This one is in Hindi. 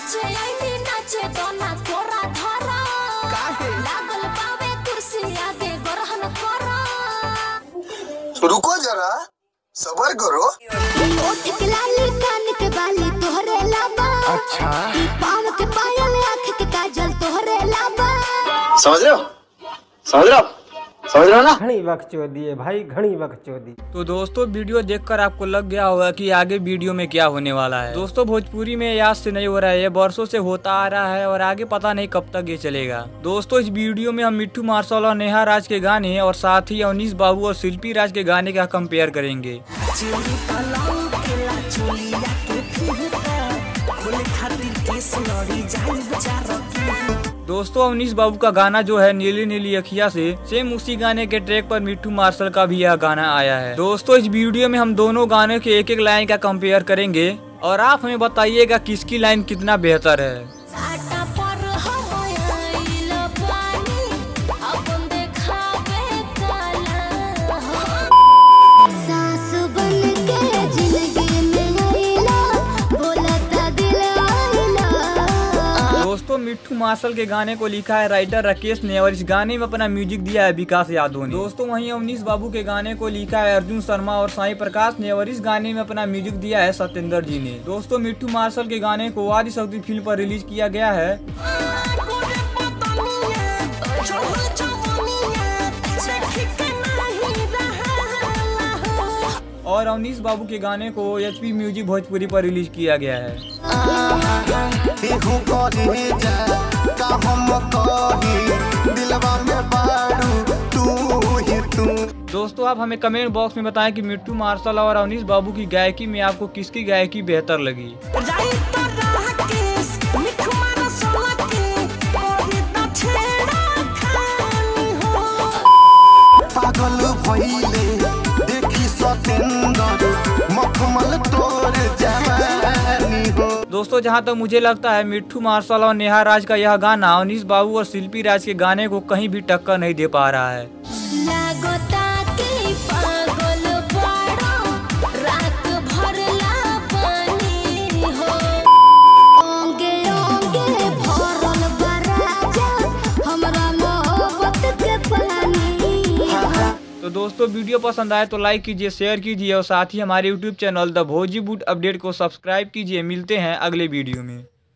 नाचे आईनी नाचे तो ना थोड़ा धरा काहे लागल पावे कुर्सी आगे गरहन करा। रुको जरा सबर करो। ओठ के लाली कान के बाली तोहरे लाबा। अच्छा पाँव के पायल आँख के काजल तोहरे लाबा। समझ रहे हो ना। घनी बकचोदी है भाई, घनी बकचोदी। तो दोस्तों वीडियो देखकर आपको लग गया होगा कि आगे वीडियो में क्या होने वाला है। दोस्तों भोजपुरी में आज से नहीं हो रहा है, ये बरसों से होता आ रहा है और आगे पता नहीं कब तक ये चलेगा। दोस्तों इस वीडियो में हम मिट्ठू मार्शल और नेहा राज के गाने और साथ ही अवनीश बाबू और शिल्पी राज के गाने का कंपेयर करेंगे। दोस्तों अवनीश बाबू का गाना जो है नीली नीली अखिया से, सेम उसी गाने के ट्रैक पर मिट्ठू मार्शल का भी यह गाना आया है। दोस्तों इस वीडियो में हम दोनों गाने के एक एक लाइन का कंपेयर करेंगे और आप हमें बताइएगा किसकी लाइन कितना बेहतर है। दोस्तों मिट्ठू मार्शल के गाने को लिखा है राइटर राकेश ने और इस गाने में अपना म्यूजिक दिया है विकास यादव ने। दोस्तों वहीं अवनीश बाबू के गाने को लिखा है अर्जुन शर्मा और साई प्रकाश ने और इस गाने में अपना म्यूजिक दिया है सत्येंद्र जी ने। दोस्तों मिट्ठू मार्शल के गाने को आदिशक्ति फिल्म पर रिलीज किया गया है और अवनीश बाबू के गाने को HP म्यूजिक भोजपुरी पर रिलीज किया गया है। दोस्तों आप हमें कमेंट बॉक्स में बताएं कि मिट्ठू मार्शल और अवनीश बाबू की गायकी में आपको किसकी गायकी बेहतर लगी। दोस्तों जहां तक मुझे लगता है मिट्ठू मार्शल और नेहा राज का यह गाना अवनीश बाबू और शिल्पी राज के गाने को कहीं भी टक्कर नहीं दे पा रहा है। तो दोस्तों वीडियो पसंद आए तो लाइक कीजिए, शेयर कीजिए और साथ ही हमारे YouTube चैनल द भोजीवुड अपडेट को सब्सक्राइब कीजिए। मिलते हैं अगले वीडियो में।